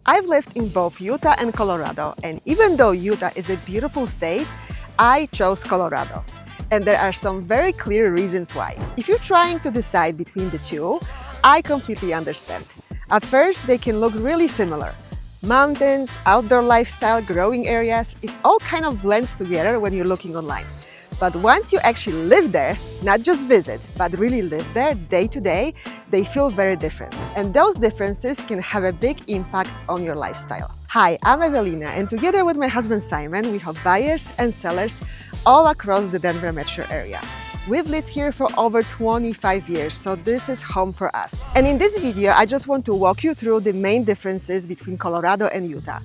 I've lived in both Utah and Colorado, and even though Utah is a beautiful state, I chose Colorado. And there are some very clear reasons why. If you're trying to decide between the two, I completely understand. At first, they can look really similar. Mountains, outdoor lifestyle, growing areas, it all kind of blends together when you're looking online. But once you actually live there, not just visit, but really live there day to day, they feel very different. And those differences can have a big impact on your lifestyle. Hi, I'm Ewelina, and together with my husband Simon, we have buyers and sellers all across the Denver metro area. We've lived here for over 25 years, so this is home for us. And in this video, I just want to walk you through the main differences between Colorado and Utah,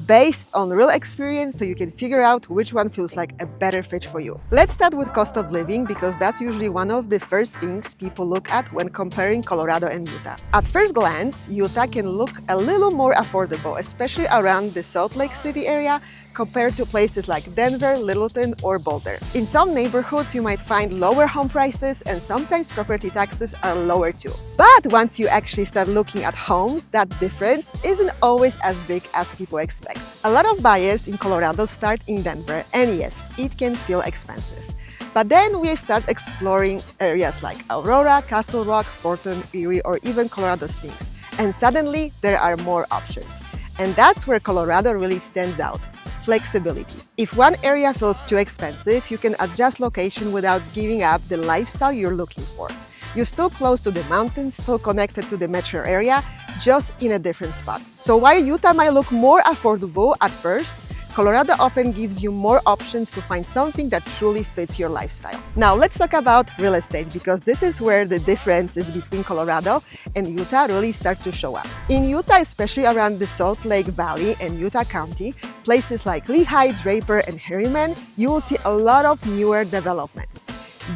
based on real experience, so you can figure out which one feels like a better fit for you. Let's start with cost of living, because that's usually one of the first things people look at when comparing Colorado and Utah. At first glance, Utah can look a little more affordable, especially around the Salt Lake City area, compared to places like Denver, Littleton, or Boulder. In some neighborhoods, you might find lower home prices, and sometimes property taxes are lower too. But once you actually start looking at homes, that difference isn't always as big as people expect. A lot of buyers in Colorado start in Denver, and yes, it can feel expensive. But then we start exploring areas like Aurora, Castle Rock, Thornton, Erie, or even Colorado Springs, and suddenly there are more options. And that's where Colorado really stands out. Flexibility. If one area feels too expensive, you can adjust location without giving up the lifestyle you're looking for. You're still close to the mountains, still connected to the metro area, just in a different spot. So while Utah might look more affordable at first, Colorado often gives you more options to find something that truly fits your lifestyle. Now let's talk about real estate, because this is where the differences between Colorado and Utah really start to show up. In Utah, especially around the Salt Lake Valley and Utah County, places like Lehigh, Draper, and Harriman, you will see a lot of newer developments.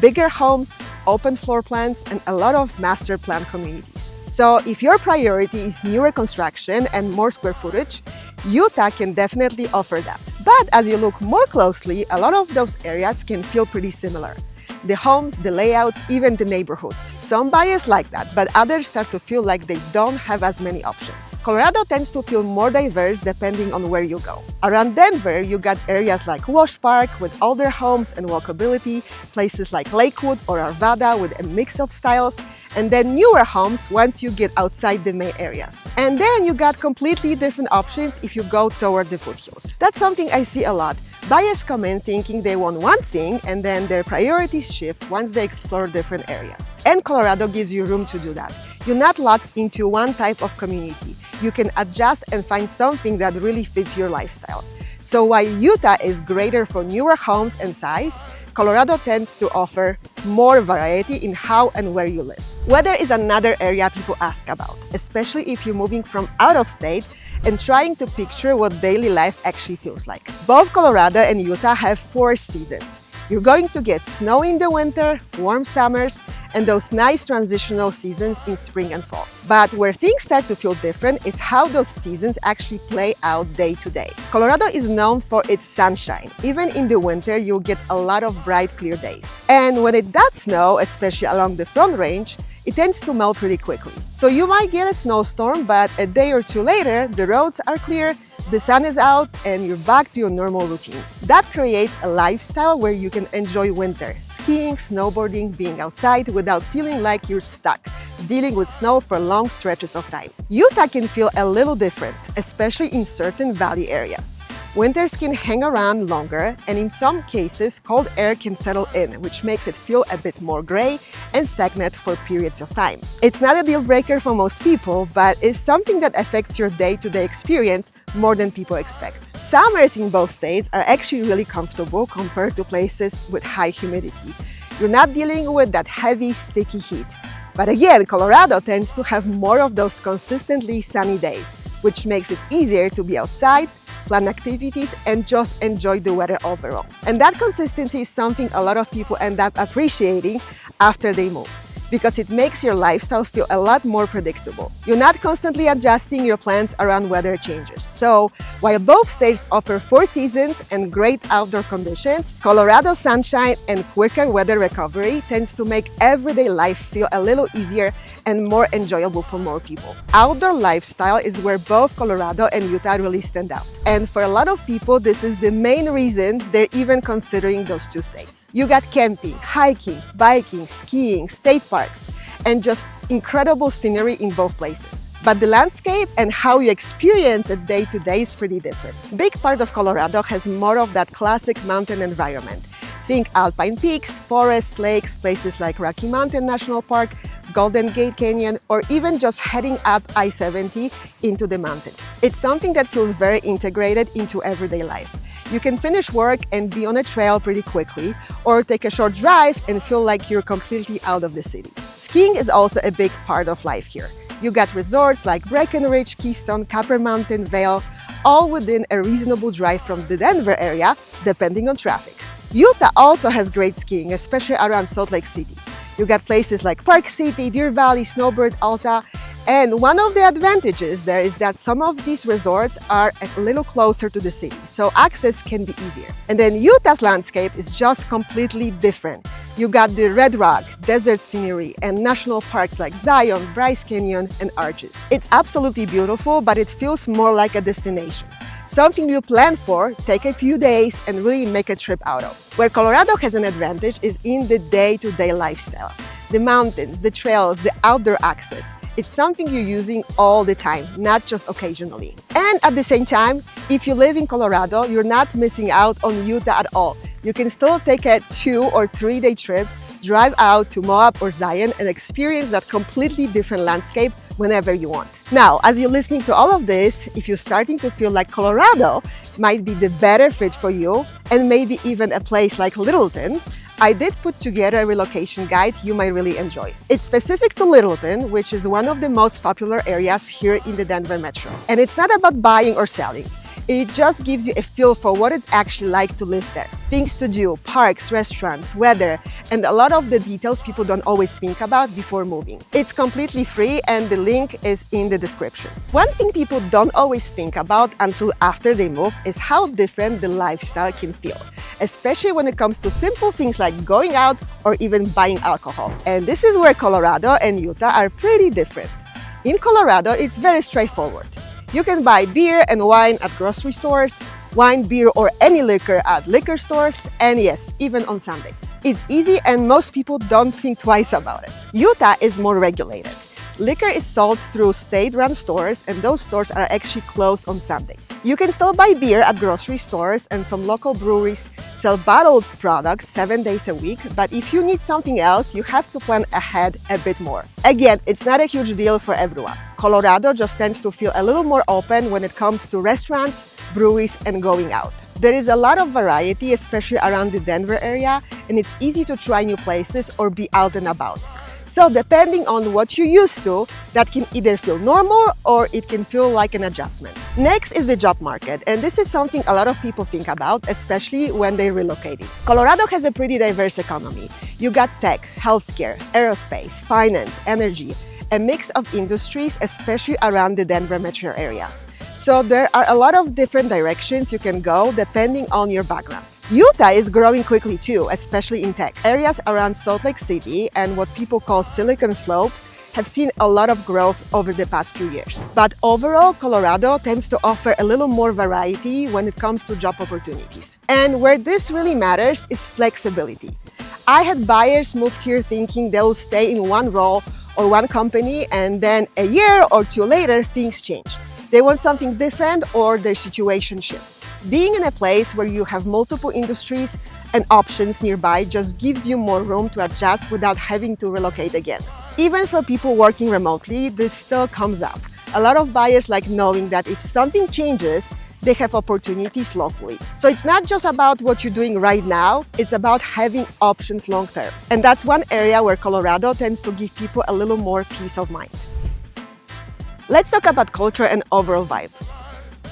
Bigger homes, open floor plans, and a lot of master plan communities. So if your priority is newer construction and more square footage, Utah can definitely offer that. But as you look more closely, a lot of those areas can feel pretty similar. The homes, the layouts, even the neighborhoods. Some buyers like that, but others start to feel like they don't have as many options. Colorado tends to feel more diverse depending on where you go. Around Denver, you got areas like Wash Park with older homes and walkability, places like Lakewood or Arvada with a mix of styles, and then newer homes once you get outside the main areas. And then you got completely different options if you go toward the foothills. That's something I see a lot. Buyers come in thinking they want one thing, and then their priorities shift once they explore different areas. And Colorado gives you room to do that. You're not locked into one type of community. You can adjust and find something that really fits your lifestyle. So while Utah is greater for newer homes and size, Colorado tends to offer more variety in how and where you live. Weather is another area people ask about, especially if you're moving from out of state and trying to picture what daily life actually feels like. Both Colorado and Utah have 4 seasons. You're going to get snow in the winter, warm summers, and those nice transitional seasons in spring and fall. But where things start to feel different is how those seasons actually play out day to day. Colorado is known for its sunshine. Even in the winter, you'll get a lot of bright, clear days. And when it does snow, especially along the Front Range, it tends to melt pretty quickly. So you might get a snowstorm, but a day or two later, the roads are clear, the sun is out, and you're back to your normal routine. That creates a lifestyle where you can enjoy winter, skiing, snowboarding, being outside without feeling like you're stuck, dealing with snow for long stretches of time. Utah can feel a little different, especially in certain valley areas. Winters can hang around longer, and in some cases, cold air can settle in, which makes it feel a bit more gray and stagnant for periods of time. It's not a deal breaker for most people, but it's something that affects your day-to-day experience more than people expect. Summers in both states are actually really comfortable compared to places with high humidity. You're not dealing with that heavy, sticky heat. But again, Colorado tends to have more of those consistently sunny days, which makes it easier to be outside, plan activities, and just enjoy the weather overall. And that consistency is something a lot of people end up appreciating after they move. because it makes your lifestyle feel a lot more predictable. You're not constantly adjusting your plans around weather changes. So, while both states offer 4 seasons and great outdoor conditions, Colorado's sunshine and quicker weather recovery tends to make everyday life feel a little easier and more enjoyable for more people. Outdoor lifestyle is where both Colorado and Utah really stand out. And for a lot of people, this is the main reason they're even considering those 2 states. You got camping, hiking, biking, skiing, state parks, and just incredible scenery in both places. But the landscape and how you experience it day to day is pretty different. Big part of Colorado has more of that classic mountain environment. Think alpine peaks, forests, lakes, places like Rocky Mountain National Park, Golden Gate Canyon, or even just heading up I-70 into the mountains. It's something that feels very integrated into everyday life. You can finish work and be on a trail pretty quickly, or take a short drive and feel like you're completely out of the city. Skiing is also a big part of life here. You got resorts like Breckenridge, Keystone, Copper Mountain, Vail, all within a reasonable drive from the Denver area, depending on traffic. Utah also has great skiing, especially around Salt Lake City. You got places like Park City, Deer Valley, Snowbird, Alta, and one of the advantages there is that some of these resorts are a little closer to the city, so access can be easier. And then Utah's landscape is just completely different. You got the Red Rock, desert scenery, and national parks like Zion, Bryce Canyon, and Arches. It's absolutely beautiful, but it feels more like a destination. Something you plan for, take a few days, and really make a trip out of. Where Colorado has an advantage is in the day-to-day lifestyle. The mountains, the trails, the outdoor access. It's something you're using all the time, not just occasionally. And at the same time, if you live in Colorado, you're not missing out on Utah at all. You can still take a 2 or 3 day trip, drive out to Moab or Zion, and experience that completely different landscape whenever you want. Now, as you're listening to all of this, if you're starting to feel like Colorado might be the better fit for you, and maybe even a place like Littleton, I did put together a relocation guide you might really enjoy. It's specific to Littleton, which is one of the most popular areas here in the Denver metro. And it's not about buying or selling. It just gives you a feel for what it's actually like to live there. Things to do, parks, restaurants, weather, and a lot of the details people don't always think about before moving. It's completely free and the link is in the description. One thing people don't always think about until after they move is how different the lifestyle can feel, especially when it comes to simple things like going out or even buying alcohol. And this is where Colorado and Utah are pretty different. In Colorado, it's very straightforward. You can buy beer and wine at grocery stores, wine, beer, or any liquor at liquor stores, and yes, even on Sundays. It's easy and most people don't think twice about it. Utah is more regulated. Liquor is sold through state-run stores, and those stores are actually closed on Sundays. You can still buy beer at grocery stores, and some local breweries sell bottled products 7 days a week, but if you need something else, you have to plan ahead a bit more. Again, it's not a huge deal for everyone. Colorado just tends to feel a little more open when it comes to restaurants, breweries, and going out. There is a lot of variety, especially around the Denver area, and it's easy to try new places or be out and about. So depending on what you're used to, that can either feel normal or it can feel like an adjustment. Next is the job market, and this is something a lot of people think about, especially when they're relocating. Colorado has a pretty diverse economy. You got tech, healthcare, aerospace, finance, energy, a mix of industries, especially around the Denver metro area. So there are a lot of different directions you can go depending on your background. Utah is growing quickly too, especially in tech. Areas around Salt Lake City and what people call Silicon Slopes have seen a lot of growth over the past few years. But overall, Colorado tends to offer a little more variety when it comes to job opportunities. And where this really matters is flexibility. I had buyers move here thinking they'll stay in one role or one company, and then a year or 2 later, things change. They want something different or their situation shifts. Being in a place where you have multiple industries and options nearby just gives you more room to adjust without having to relocate again. Even for people working remotely, this still comes up. A lot of buyers like knowing that if something changes, they have opportunities locally. So it's not just about what you're doing right now, it's about having options long term. And that's one area where Colorado tends to give people a little more peace of mind. Let's talk about culture and overall vibe.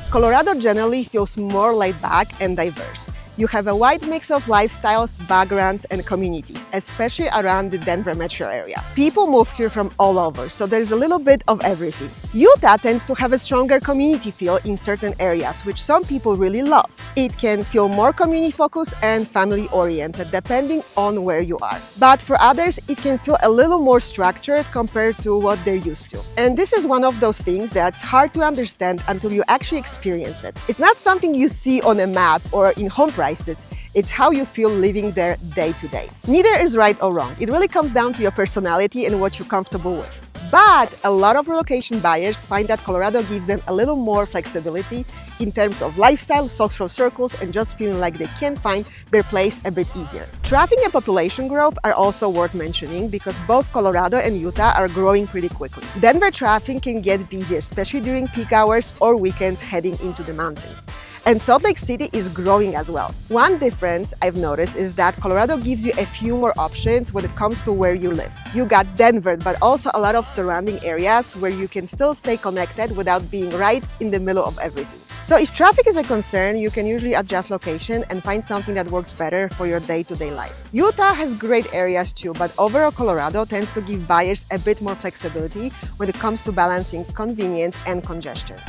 Colorado generally feels more laid back and diverse. You have a wide mix of lifestyles, backgrounds, and communities, especially around the Denver metro area. People move here from all over, so there's a little bit of everything. Utah tends to have a stronger community feel in certain areas, which some people really love. It can feel more community-focused and family-oriented, depending on where you are. But for others, it can feel a little more structured compared to what they're used to. And this is one of those things that's hard to understand until you actually experience it. It's not something you see on a map or in home prices. It's how you feel living there day to day. Neither is right or wrong. It really comes down to your personality and what you're comfortable with. But a lot of relocation buyers find that Colorado gives them a little more flexibility in terms of lifestyle, social circles, and just feeling like they can find their place a bit easier. Traffic and population growth are also worth mentioning because both Colorado and Utah are growing pretty quickly. Denver traffic can get busy, especially during peak hours or weekends heading into the mountains. And Salt Lake City is growing as well. One difference I've noticed is that Colorado gives you a few more options when it comes to where you live. You got Denver, but also a lot of surrounding areas where you can still stay connected without being right in the middle of everything. So if traffic is a concern, you can usually adjust location and find something that works better for your day-to-day life. Utah has great areas too, but overall Colorado tends to give buyers a bit more flexibility when it comes to balancing convenience and congestion.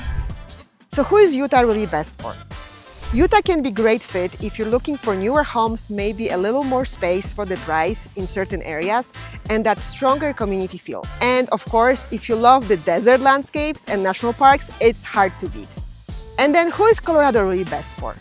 So who is Utah really best for? Utah can be a great fit if you're looking for newer homes, maybe a little more space for the price in certain areas, and that stronger community feel. And of course, if you love the desert landscapes and national parks, it's hard to beat. And then who is Colorado really best for?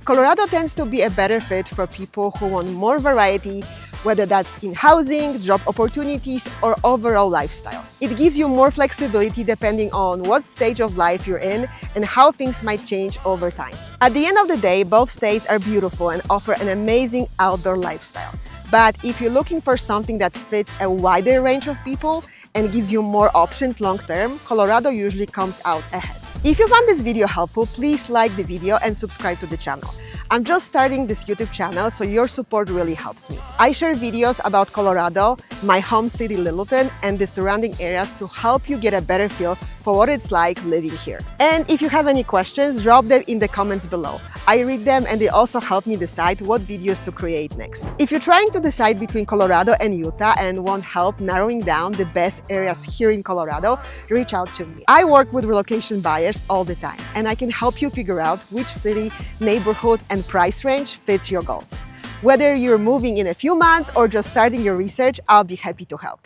Colorado tends to be a better fit for people who want more variety, whether that's in housing, job opportunities, or overall lifestyle. It gives you more flexibility depending on what stage of life you're in and how things might change over time. At the end of the day, both states are beautiful and offer an amazing outdoor lifestyle. But if you're looking for something that fits a wider range of people and gives you more options long-term, Colorado usually comes out ahead. If you found this video helpful, please like the video and subscribe to the channel. I'm just starting this YouTube channel, so your support really helps me. I share videos about Colorado, my home city Littleton, and the surrounding areas to help you get a better feel for what it's like living here. And if you have any questions, drop them in the comments below. I read them and they also help me decide what videos to create next. If you're trying to decide between Colorado and Utah and want help narrowing down the best areas here in Colorado, reach out to me. I work with relocation buyers all the time, and I can help you figure out which city, neighborhood, and price range fits your goals. Whether you're moving in a few months or just starting your research, I'll be happy to help.